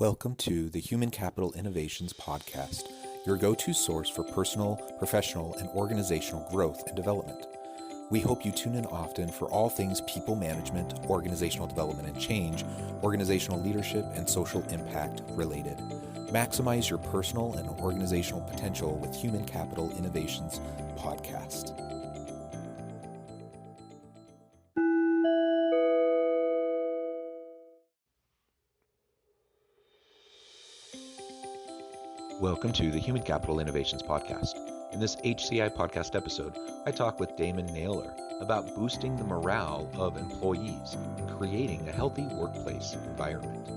Welcome to the Human Capital Innovations Podcast, your go-to source for personal, professional, and organizational growth and development. We hope you tune in often for all things people management, organizational development and change, organizational leadership, and social impact related. Maximize your personal and organizational potential with Human Capital Innovations Podcast. Welcome to the Human Capital Innovations Podcast. In this HCI podcast episode, I talk with Damon Naylor about boosting the morale of employees and creating a healthy workplace environment.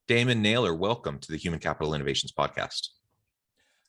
Damon Naylor, welcome to the Human Capital Innovations Podcast.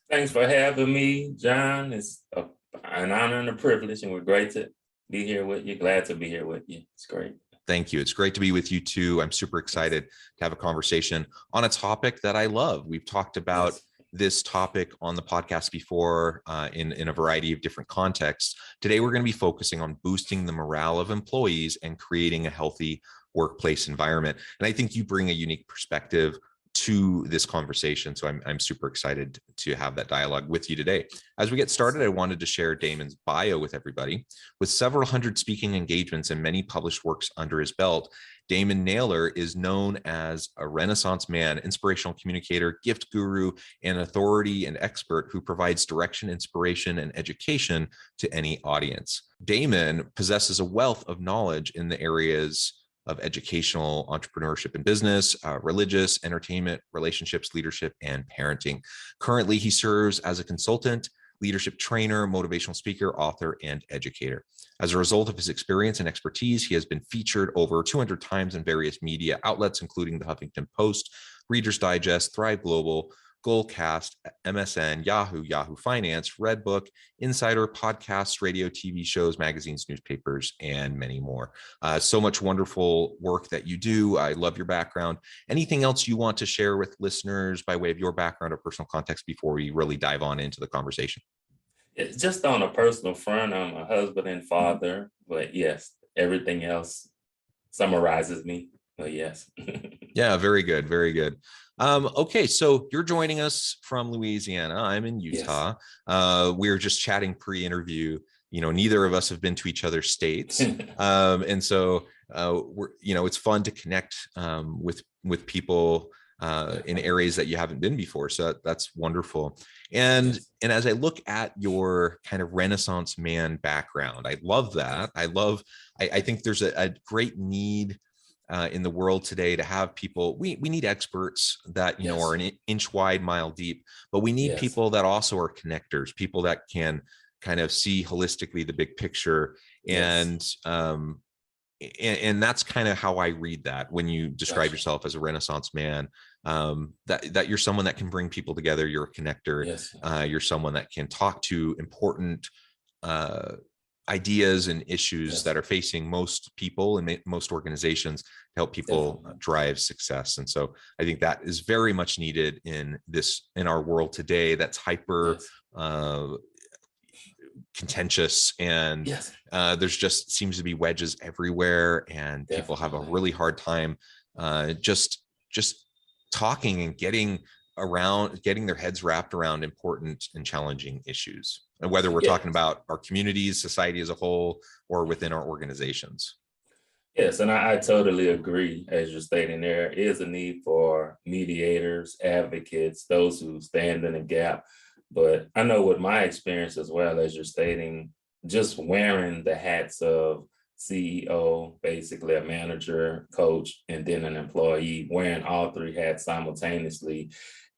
Thanks for having me, John. It's an honor and a privilege, and we're great to be here with you. Glad to be here with you. It's great. Thank you. It's great to be with you too. I'm super excited to have a conversation on a topic that I love. We've talked about this topic on the podcast before in a variety of different contexts. Today, we're going to be focusing on boosting the morale of employees and creating a healthy workplace environment. And I think you bring a unique perspective to this conversation. So I'm super excited to have that dialogue with you today. As we get started, I wanted to share Damon's bio with everybody. With several hundred speaking engagements and many published works under his belt, Damon Naylor is known as a Renaissance man, inspirational communicator, gift guru, and authority and expert who provides direction, inspiration, and education to any audience. Damon possesses a wealth of knowledge in the areas of educational, entrepreneurship and business, religious, entertainment, relationships, leadership, and parenting. Currently, he serves as a consultant, leadership trainer, motivational speaker, author, and educator. As a result of his experience and expertise, he has been featured over 200 times in various media outlets, including the Huffington Post, Reader's Digest, Thrive Global, Goalcast, MSN, Yahoo Finance, Redbook, Insider, podcasts, radio, TV shows, magazines, newspapers, and many more. So much wonderful work that you do. I love your background. Anything else you want to share with listeners by way of your background or personal context before we really dive on into the conversation? It's just on a personal front, I'm a husband and father, but yes, everything else summarizes me. But yes. Yeah, very good. Very good. Okay, so you're joining us from Louisiana. I'm in Utah. Yes. We're just chatting pre-interview. You know, neither of us have been to each other's states, and so we're. You know, it's fun to connect with people in areas that you haven't been before. So that's wonderful. And as I look at your kind of Renaissance man background, I love that. I think there's a great need in the world today to have people. We need experts that you know are an inch wide, mile deep, but we need people that also are connectors, people that can kind of see holistically the big picture. And that's kind of how I read that when you describe yourself as a Renaissance man, that you're someone that can bring people together. You're a connector. You're someone that can talk to important ideas and issues that are facing most people and most organizations to help people drive success. And so I think that is very much needed in our world today that's hyper contentious, and there's just seems to be wedges everywhere, and people have a really hard time just talking and getting their heads wrapped around important and challenging issues, and whether we're talking about our communities, society as a whole, or within our organizations. Yes, and I totally agree. As you're stating, there is a need for mediators, advocates, those who stand in the gap. But I know with my experience as well, as you're stating, just wearing the hats of CEO, basically a manager, coach, and then an employee, wearing all three hats simultaneously,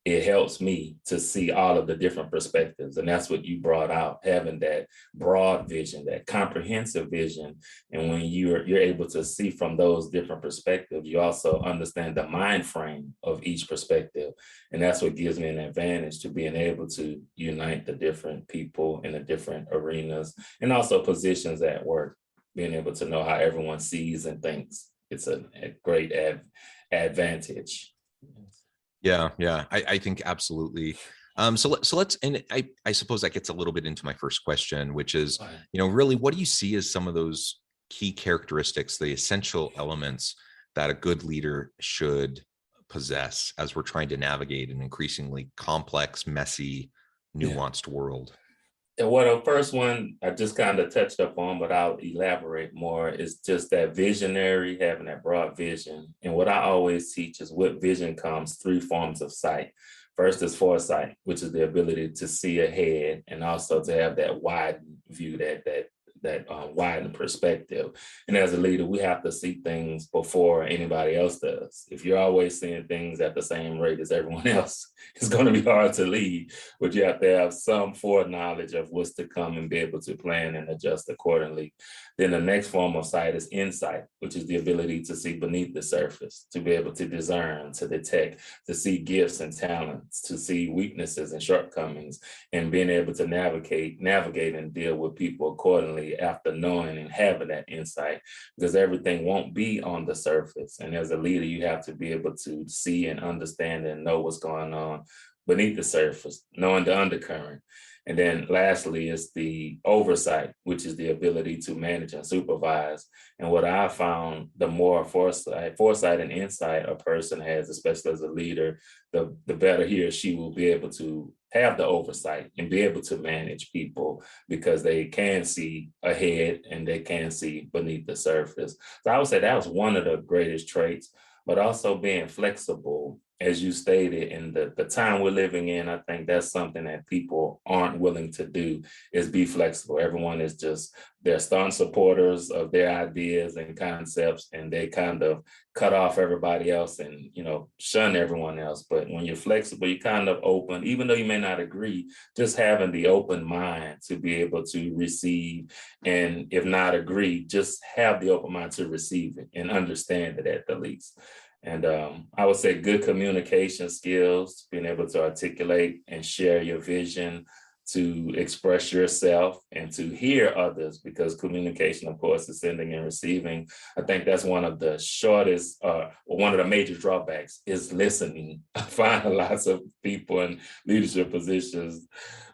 it helps me to see all of the different perspectives. And that's what you brought out, having that broad vision, that comprehensive vision. And when you're able to see from those different perspectives, you also understand the mind frame of each perspective. And that's what gives me an advantage to being able to unite the different people in the different arenas and also positions at work. being able to know how everyone sees and thinks. It's a great advantage. Yeah. I think absolutely. So let's, and I suppose that gets a little bit into my first question, which is, really, what do you see as some of those key characteristics, the essential elements that a good leader should possess as we're trying to navigate an increasingly complex, messy, nuanced world? And well, the first one I just kind of touched up on, but I'll elaborate more, is just that visionary, having that broad vision. And what I always teach is with vision comes three forms of sight. First is foresight, which is the ability to see ahead and also to have that wide view, that widened perspective. And as a leader, we have to see things before anybody else does. If you're always seeing things at the same rate as everyone else, it's going to be hard to lead, but you have to have some foreknowledge of what's to come and be able to plan and adjust accordingly. Then the next form of sight is insight, which is the ability to see beneath the surface, to be able to discern, to detect, to see gifts and talents, to see weaknesses and shortcomings, and being able to navigate and deal with people accordingly after knowing and having that insight, because everything won't be on the surface. And as a leader, you have to be able to see and understand and know what's going on beneath the surface, knowing the undercurrent. And then lastly is the oversight, which is the ability to manage and supervise. And what I found, the more foresight and insight a person has, especially as a leader, the better he or she will be able to have the oversight and be able to manage people, because they can see ahead and they can see beneath the surface. So I would say that was one of the greatest traits, but also being flexible, as you stated, in the time we're living in. I think that's something that people aren't willing to do, is be flexible. Everyone is just, they're staunch supporters of their ideas and concepts, and they kind of cut off everybody else and, shun everyone else. But when you're flexible, you're kind of open, even though you may not agree, just having the open mind to be able to receive, and if not agree, just have the open mind to receive it and understand it at the least. And I would say good communication skills, being able to articulate and share your vision, to express yourself and to hear others, because communication, of course, is sending and receiving. I think that's one of the shortest, or one of the major drawbacks, is listening. I find lots of people in leadership positions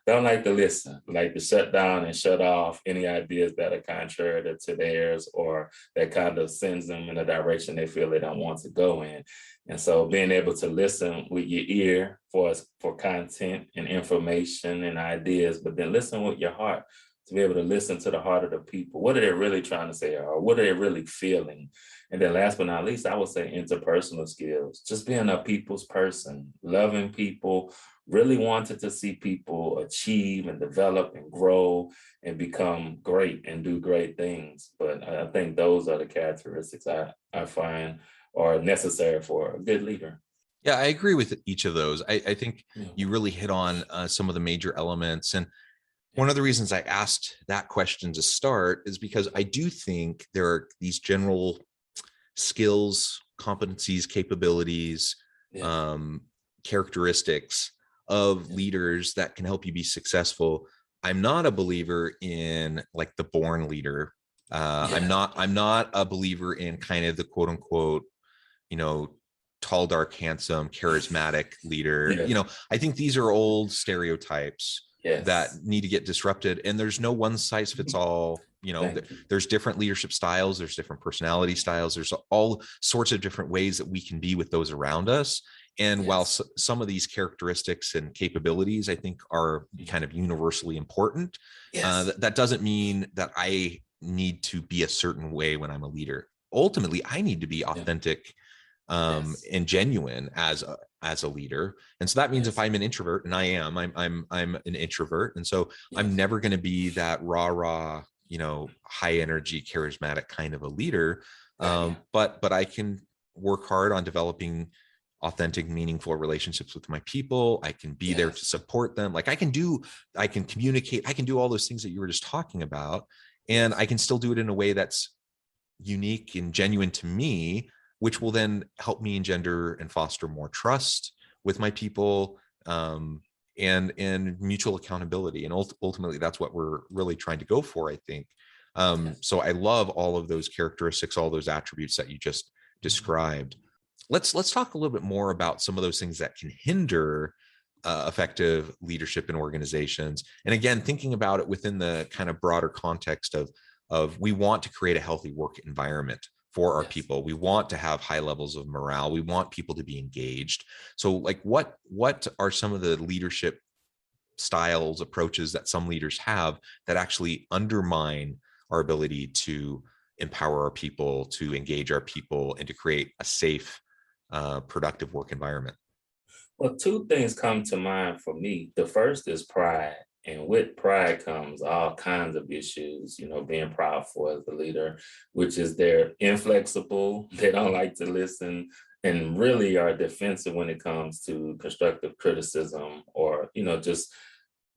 don't like to listen, like to shut down and shut off any ideas that are contrary to theirs, or that kind of sends them in a direction they feel they don't want to go in. And so being able to listen with your ear for content and information and ideas, but then listen with your heart, to be able to listen to the heart of the people. What are they really trying to say, or what are they really feeling? And then last but not least, I would say interpersonal skills, just being a people's person, loving people, really wanted to see people achieve and develop and grow and become great and do great things. But I think those are the characteristics I find are necessary for a good leader. Yeah, I agree with each of those. I think you really hit on some of the major elements. And one of the reasons I asked that question to start is because I do think there are these general skills, competencies, capabilities, characteristics of leaders that can help you be successful. I'm not a believer in like the born leader. I'm not a believer in kind of the quote unquote, tall, dark, handsome, charismatic leader. I think these are old stereotypes that need to get disrupted. And there's no one size fits all. There's different leadership styles, there's different personality styles, there's all sorts of different ways that we can be with those around us. And while some of these characteristics and capabilities, I think, are kind of universally important, that doesn't mean that I need to be a certain way when I'm a leader. Ultimately, I need to be authentic and genuine as a leader. And so that means if I'm an introvert, and I'm an introvert, and so I'm never going to be that rah, high energy, charismatic kind of a leader. But I can work hard on developing authentic, meaningful relationships with my people. I can be there to support them. Like I can communicate, I can do all those things that you were just talking about. And I can still do it in a way that's unique and genuine to me, which will then help me engender and foster more trust with my people, and mutual accountability. And ultimately, that's what we're really trying to go for, I think. So I love all of those characteristics, all those attributes that you just described. Let's talk a little bit more about some of those things that can hinder effective leadership in organizations. And again, thinking about it within the kind of broader context of we want to create a healthy work environment for our people. We want to have high levels of morale. We want people to be engaged. So like what are some of the leadership styles, approaches that some leaders have that actually undermine our ability to empower our people, to engage our people, and to create a safe, productive work environment? Well, two things come to mind for me. The first is pride. And with pride comes all kinds of issues, being proudful as the leader, which is they're inflexible, they don't like to listen, and really are defensive when it comes to constructive criticism or, just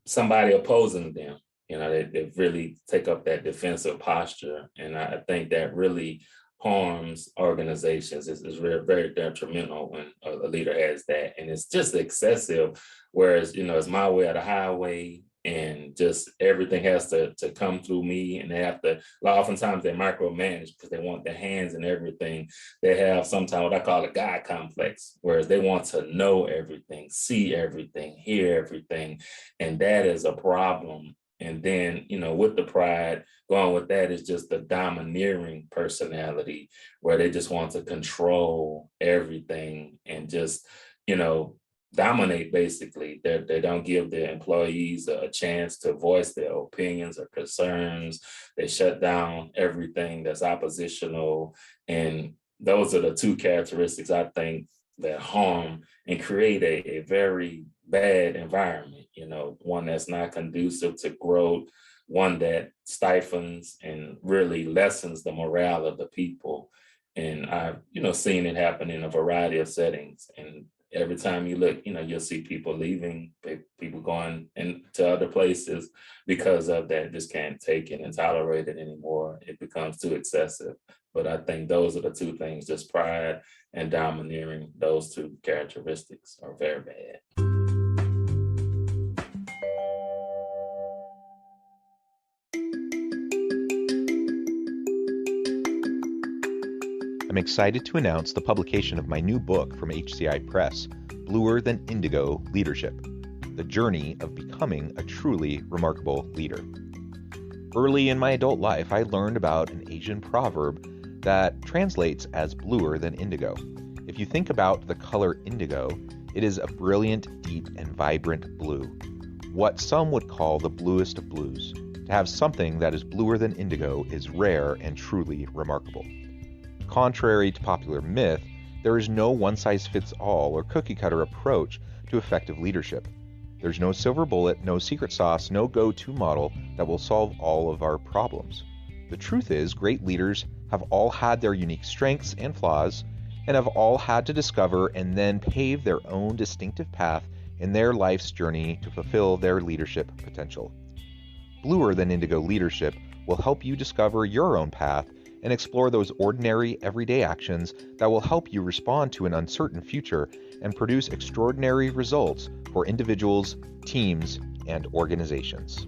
somebody opposing them. They really take up that defensive posture. And I think that really harms organizations. It's very, very detrimental when a leader has that. And it's just excessive. Whereas, it's my way or the highway, and just everything has to come through me. And they have to, oftentimes they micromanage because they want their hands in everything. They have sometimes what I call a God complex, whereas they want to know everything, see everything, hear everything. And that is a problem. And then, with the pride, going with that is just the domineering personality where they just want to control everything and just, dominate basically. They don't give their employees a chance to voice their opinions or concerns. They shut down everything that's oppositional. And those are the two characteristics I think that harm and create a very bad environment, one that's not conducive to growth, one that stifles and really lessens the morale of the people. And I've, seen it happen in a variety of settings. And every time you look, you'll see people leaving, people going into other places because of that, just can't take it and tolerate it anymore. It becomes too excessive. But I think those are the two things, just pride and domineering. Those two characteristics are very bad. I'm excited to announce the publication of my new book from HCI Press, Bluer Than Indigo Leadership: The Journey of Becoming a Truly Remarkable Leader. Early in my adult life, I learned about an Asian proverb that translates as bluer than indigo. If you think about the color indigo, it is a brilliant, deep, and vibrant blue, what some would call the bluest of blues. To have something that is bluer than indigo is rare and truly remarkable. Contrary to popular myth, there is no one-size-fits-all or cookie-cutter approach to effective leadership. There's no silver bullet, no secret sauce, no go-to model that will solve all of our problems. The truth is, great leaders have all had their unique strengths and flaws, and have all had to discover and then pave their own distinctive path in their life's journey to fulfill their leadership potential. Bluer Than Indigo Leadership will help you discover your own path and explore those ordinary, everyday actions that will help you respond to an uncertain future and produce extraordinary results for individuals, teams, and organizations.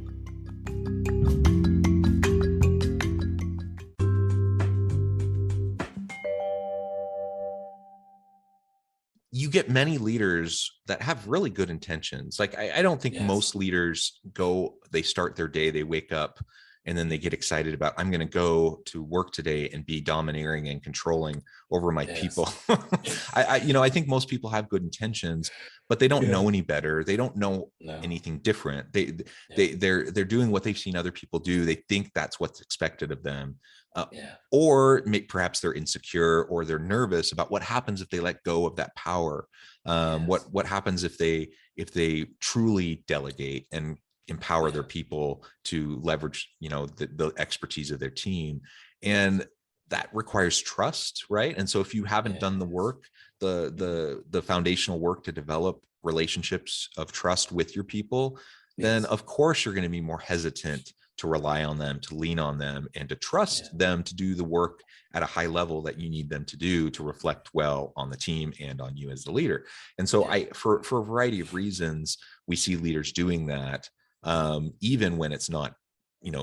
You get many leaders that have really good intentions. Like, I don't think most leaders they start their day, they wake up, and then they get excited about, I'm going to go to work today and be domineering and controlling over my people. I think most people have good intentions, but they don't know any better. They don't know anything different. They're doing what they've seen other people do. They think that's what's expected of them. Or perhaps they're insecure or they're nervous about what happens if they let go of that power. What happens if they truly delegate and empower their people to leverage, the expertise of their team. And that requires trust, right? And so if you haven't done the work, the foundational work to develop relationships of trust with your people, then of course you're going to be more hesitant to rely on them, to lean on them, and to trust them to do the work at a high level that you need them to do to reflect well on the team and on you as the leader. And so for a variety of reasons, we see leaders doing that, even when it's not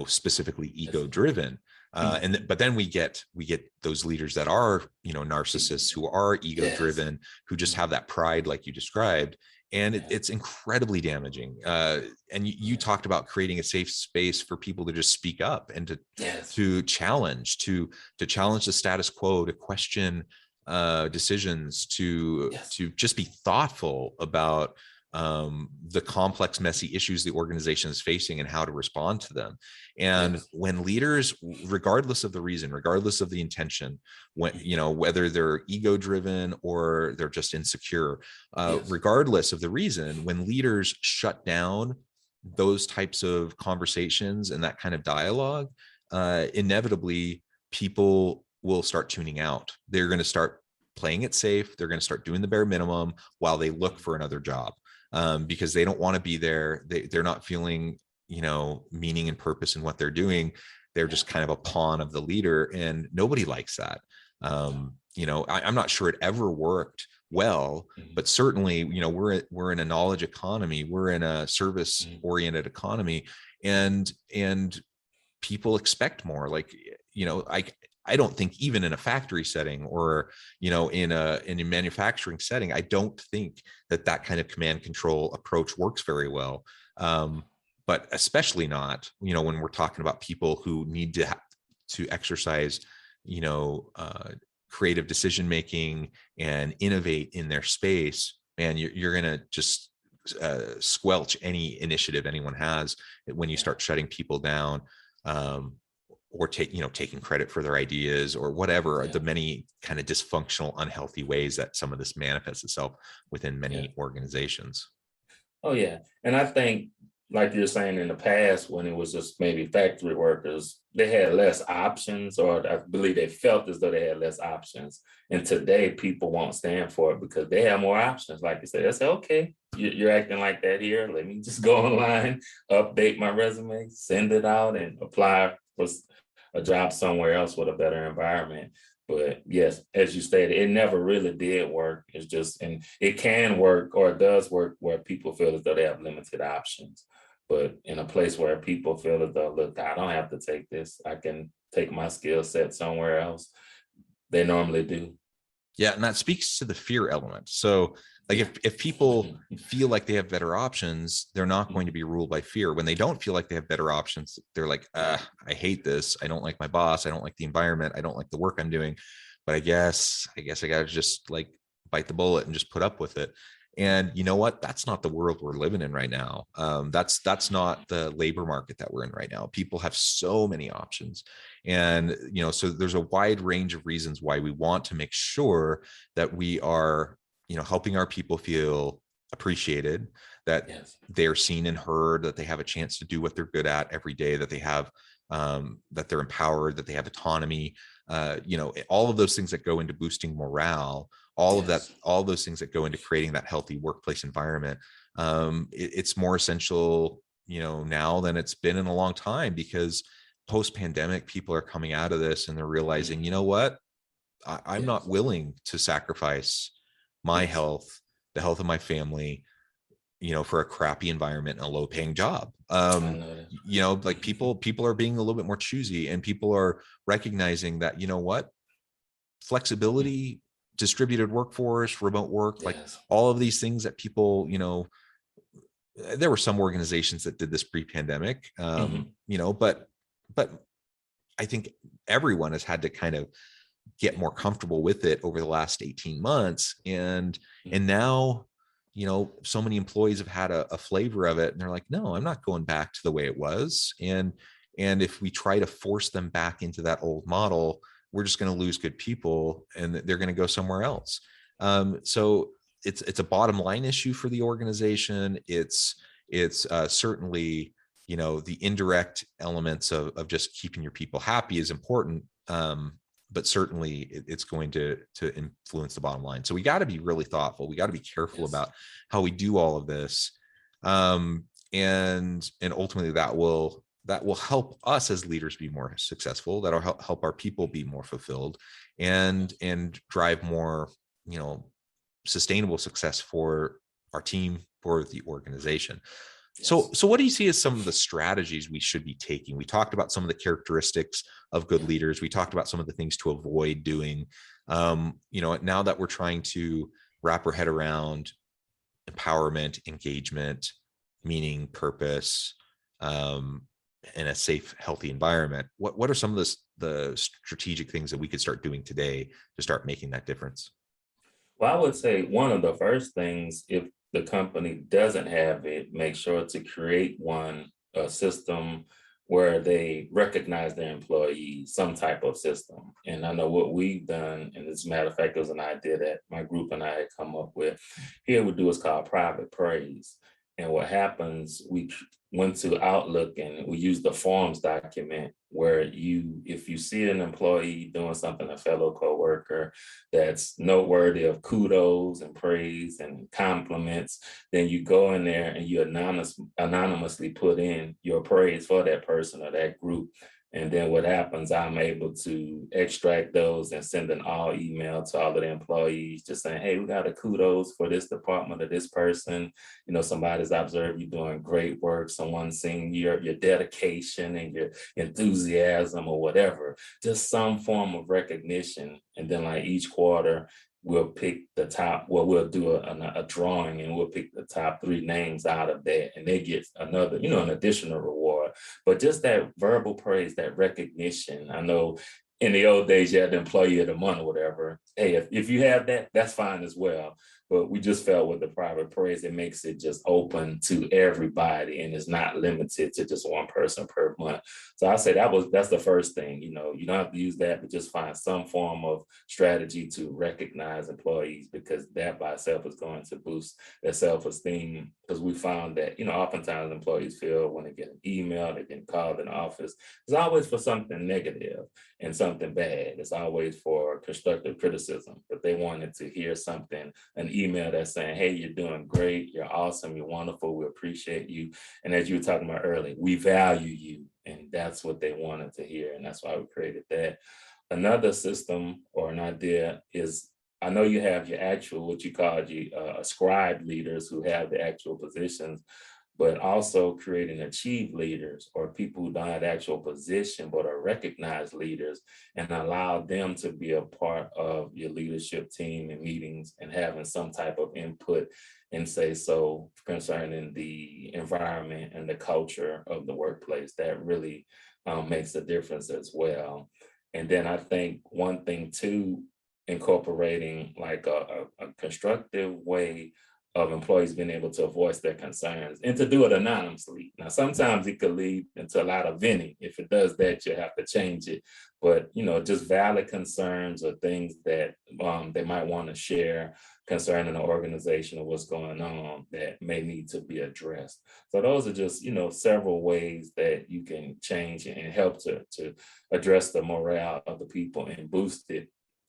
specifically ego driven. But then we get those leaders that are, narcissists, who are ego driven, who just have that pride, like you described. And it's incredibly damaging. And you talked about creating a safe space for people to just speak up and to challenge, to challenge the status quo, to question decisions, to just be thoughtful about the complex, messy issues the organization is facing and how to respond to them. And when leaders, regardless of the reason, regardless of the intention, when, whether they're ego driven or they're just insecure, regardless of the reason, when leaders shut down those types of conversations and that kind of dialogue, inevitably people will start tuning out. They're going to start playing it safe. They're going to start doing the bare minimum while they look for another job. Because they don't want to be there. They're not feeling, meaning and purpose in what they're doing. They're just kind of a pawn of the leader, and nobody likes that. I'm not sure it ever worked well, but certainly, we're in a knowledge economy. We're in a service-oriented economy, and people expect more. Like, I don't think even in a factory setting or, in a manufacturing setting, I don't think that kind of command control approach works very well. But especially not, when we're talking about people who need to exercise, creative decision-making and innovate in their space, and you're going to just squelch any initiative anyone has when you start shutting people down. Or taking credit for their ideas or whatever, the many kind of dysfunctional, unhealthy ways that some of this manifests itself within many organizations. Oh, yeah. And I think, like you're saying, in the past, when it was just maybe factory workers, they had less options, or I believe they felt as though they had less options. And today people won't stand for it because they have more options. Like you said, they say, okay, you're acting like that here. Let me just go online, update my resume, send it out, and apply for a job somewhere else with a better environment. But yes, as you stated, it never really did work. It's just, and it can work, or it does work, where people feel as though they have limited options. But in a place where people feel as though, look, I don't have to take this, I can take my skill set somewhere else, they normally do. Yeah, and that speaks to the fear element. So like if people feel like they have better options, they're not going to be ruled by fear. When they don't feel like they have better options, they're like, I hate this. I don't like my boss. I don't like the environment. I don't like the work I'm doing. But I guess I got to just like bite the bullet and just put up with it. And you know what? That's not the world we're living in right now. That's not the labor market that we're in right now. People have so many options. And, so there's a wide range of reasons why we want to make sure that we are, helping our people feel appreciated, that they're seen and heard, that they have a chance to do what they're good at every day, that they have, that they're empowered, that they have autonomy, all of those things that go into boosting morale, all of that, all those things that go into creating that healthy workplace environment. It's more essential, now than it's been in a long time, because post-pandemic, people are coming out of this and they're realizing, you know what, I'm not willing to sacrifice my health, the health of my family, for a crappy environment and a low paying job. Like people are being a little bit more choosy, and people are recognizing that, what, flexibility, distributed workforce, remote work, like all of these things that people, there were some organizations that did this pre-pandemic, but I think everyone has had to kind of get more comfortable with it over the last 18 months. And now, so many employees have had a flavor of it, and they're like, no, I'm not going back to the way it was. And if we try to force them back into that old model, we're just going to lose good people and they're going to go somewhere else. So it's a bottom line issue for the organization. It's certainly, the indirect elements of just keeping your people happy is important. But certainly it's going to influence the bottom line. So we got to be really thoughtful. We got to be careful about how we do all of this. And ultimately that will help us as leaders be more successful. That'll help our people be more fulfilled and drive more, sustainable success for our team, for the organization. So, Yes. so what do you see as some of the strategies we should be taking? We talked about some of the characteristics of good leaders. We talked about some of the things to avoid doing. Now that we're trying to wrap our head around empowerment, engagement, meaning, purpose, um, in a safe, healthy environment, what are some of the strategic things that we could start doing today to start making that difference? Well, I would say one of the first things, if the company doesn't have it, make sure to create one, a system where they recognize their employees, some type of system. And I know what we've done, and as a matter of fact, it was an idea that my group and I had come up with. Here we do is called private praise. And what happens, went to Outlook and we use the forms document where if you see an employee doing something, a fellow coworker, that's noteworthy of kudos and praise and compliments, then you go in there and you anonymously put in your praise for that person or that group. And then what happens, I'm able to extract those and send an all email to all of the employees just saying, hey, we got a kudos for this department or this person. Somebody's observed you doing great work, someone seeing your dedication and your enthusiasm or whatever, just some form of recognition. And then like each quarter, we'll pick the top, well, we'll do a drawing and we'll pick the top 3 names out of that. And they get another, an additional reward. But just that verbal praise, that recognition. I know in the old days, you had the employee of the month or whatever. Hey, if you have that, that's fine as well. But we just felt with the private praise, it makes it just open to everybody and it's not limited to just one person per month. So I say that's the first thing. You don't have to use that, but just find some form of strategy to recognize employees, because that by itself is going to boost their self-esteem. Because we found that, oftentimes employees feel when they get an email, they get called in the office, it's always for something negative and something bad. It's always for constructive criticism, but they wanted to hear something, an email that's saying, hey, you're doing great, you're awesome, you're wonderful, we appreciate you. And as you were talking about earlier, we value you. And that's what they wanted to hear. And that's why we created that. Another system or an idea is, I know you have your actual, what you call scribe leaders who have the actual positions, but also creating achieve leaders or people who don't have the actual position but are recognized leaders, and allow them to be a part of your leadership team and meetings and having some type of input and say so concerning the environment and the culture of the workplace. That really makes a difference as well. And then I think one thing too, incorporating like a constructive way of employees being able to voice their concerns and to do it anonymously. Now, sometimes it could lead into a lot of venting. If it does that, you have to change it. But, just valid concerns or things that they might want to share concerning the organization or what's going on that may need to be addressed. So those are just, several ways that you can change and help to address the morale of the people and boost it.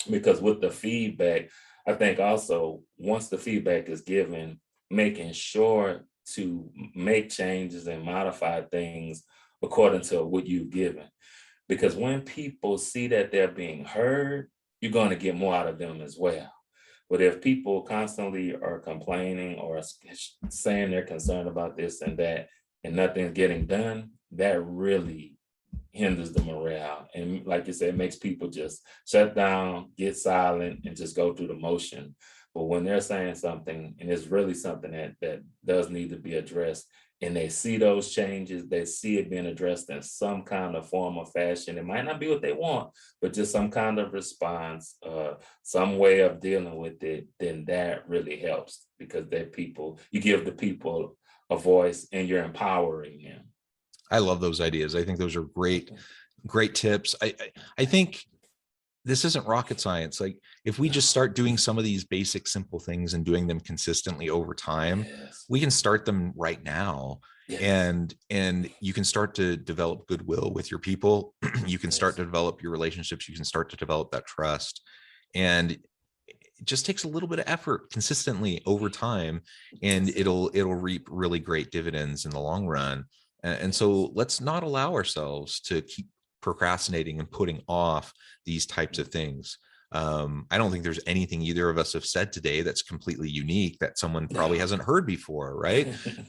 Because with the feedback, I think also once the feedback is given, making sure to make changes and modify things according to what you've given. Because when people see that they're being heard, you're going to get more out of them as well. But if people constantly are complaining or saying they're concerned about this and that, and nothing's getting done, that really hinders the morale. And like you said, it makes people just shut down, get silent, and just go through the motion. But when they're saying something, and it's really something that does need to be addressed, and they see those changes, they see it being addressed in some kind of form or fashion. It might not be what they want, but just some kind of response, some way of dealing with it, then that really helps, because you give the people a voice and you're empowering them. I love those ideas. I think those are great tips. I think this isn't rocket science. Like if we just start doing some of these basic, simple things and doing them consistently over time, Yes. we can start them right now. Yes. And you can start to develop goodwill with your people. You can start Yes. to develop your relationships. You can start to develop that trust. And it just takes a little bit of effort consistently over time, and it'll reap really great dividends in the long run. And so let's not allow ourselves to keep procrastinating and putting off these types of things. I don't think there's anything either of us have said today that's completely unique that someone probably hasn't heard before, right?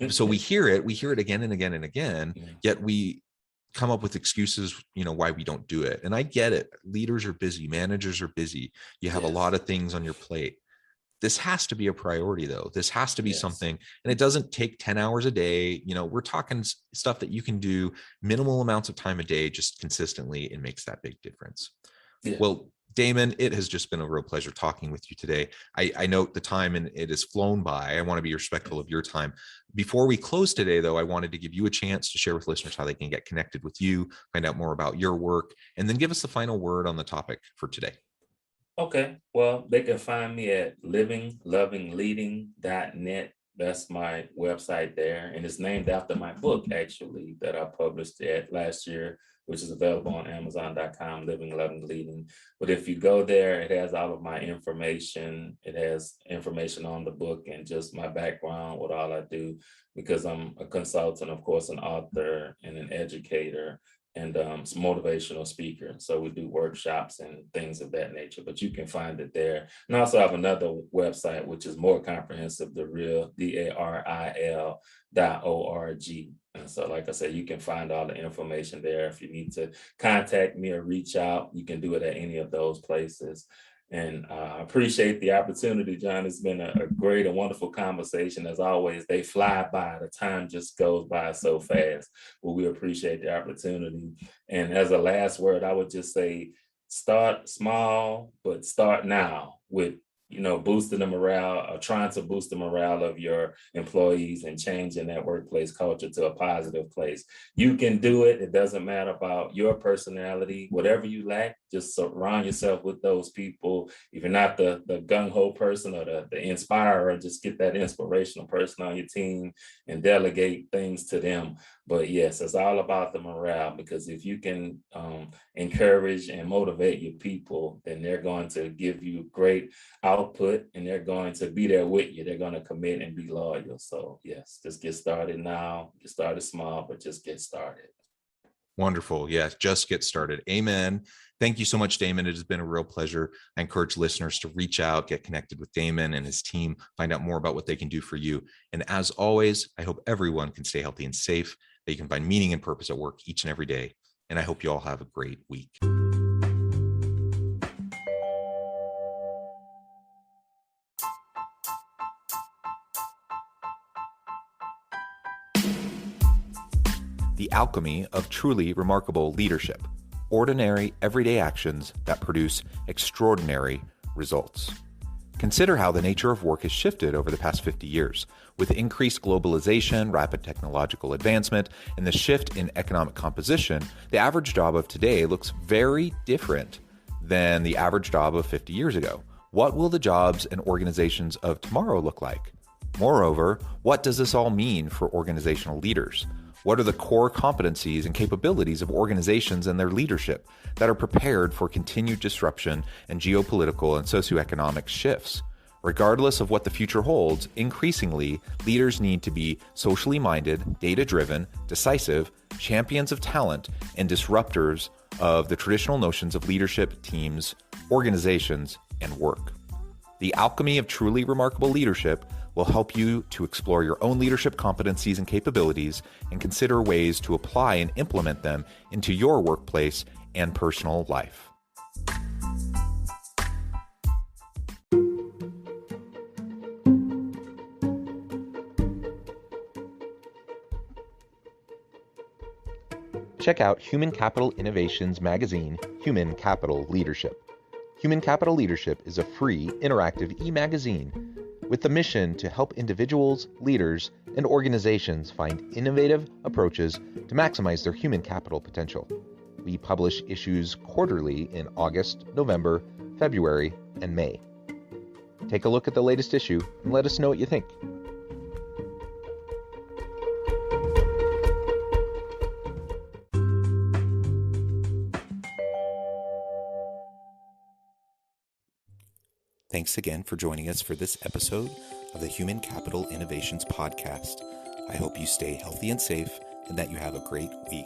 So we hear it again and again and again, yet we come up with excuses, why we don't do it. And I get it. Leaders are busy, managers are busy. You have a lot of things on your plate. This has to be a priority though. This has to be something, and it doesn't take 10 hours a day. We're talking stuff that you can do minimal amounts of time a day, just consistently. It makes that big difference. Well, Damon, it has just been a real pleasure talking with you today. I note the time and it has flown by. I want to be respectful of your time. Before we close today, though, I wanted to give you a chance to share with listeners how they can get connected with you, find out more about your work, and then give us the final word on the topic for today. Okay, well, they can find me at livinglovingleading.net. That's my website there. And it's named after my book, actually, that I published last year, which is available on Amazon.com, Living, Loving, Leading. But if you go there, it has all of my information. It has information on the book and just my background, what all I do, because I'm a consultant, of course, an author and an educator, and some motivational speaker. So we do workshops and things of that nature, but you can find it there. And I also have another website, which is more comprehensive, DARIL.org. And so, like I said, you can find all the information there. If you need to contact me or reach out, you can do it at any of those places. And I appreciate the opportunity, John. It's been a great and wonderful conversation. As always, they fly by. The time just goes by so fast. But we appreciate the opportunity. And as a last word, I would just say, start small, but start now with boosting the morale, or trying to boost the morale of your employees and changing that workplace culture to a positive place. You can do it. It doesn't matter about your personality. Whatever you lack, just surround yourself with those people. If you're not the gung-ho person or the inspirer, just get that inspirational person on your team and delegate things to them. But yes, it's all about the morale, because if you can encourage and motivate your people, then they're going to give you great output and they're going to be there with you. They're going to commit and be loyal. So yes, just get started now. Get started small, but just get started. Wonderful. Yes, just get started. Amen. Thank you so much, Damon. It has been a real pleasure. I encourage listeners to reach out, get connected with Damon and his team, find out more about what they can do for you. And as always, I hope everyone can stay healthy and safe, that you can find meaning and purpose at work each and every day. And I hope you all have a great week. The alchemy of truly remarkable leadership. Ordinary, everyday actions that produce extraordinary results. Consider how the nature of work has shifted over the past 50 years. With increased globalization, rapid technological advancement, and the shift in economic composition, the average job of today looks very different than the average job of 50 years ago. What will the jobs and organizations of tomorrow look like? Moreover, what does this all mean for organizational leaders? What are the core competencies and capabilities of organizations and their leadership that are prepared for continued disruption and geopolitical and socioeconomic shifts? Regardless of what the future holds, increasingly, leaders need to be socially minded, data-driven, decisive, champions of talent, and disruptors of the traditional notions of leadership, teams, organizations, and work. The alchemy of truly remarkable leadership will help you to explore your own leadership competencies and capabilities and consider ways to apply and implement them into your workplace and personal life. Check out Human Capital Innovations magazine, Human Capital Leadership. Human Capital Leadership is a free, interactive e-magazine with the mission to help individuals, leaders, and organizations find innovative approaches to maximize their human capital potential. We publish issues quarterly in August, November, February, and May. Take a look at the latest issue and let us know what you think. Thanks again for joining us for this episode of the Human Capital Innovations Podcast. I hope you stay healthy and safe and that you have a great week.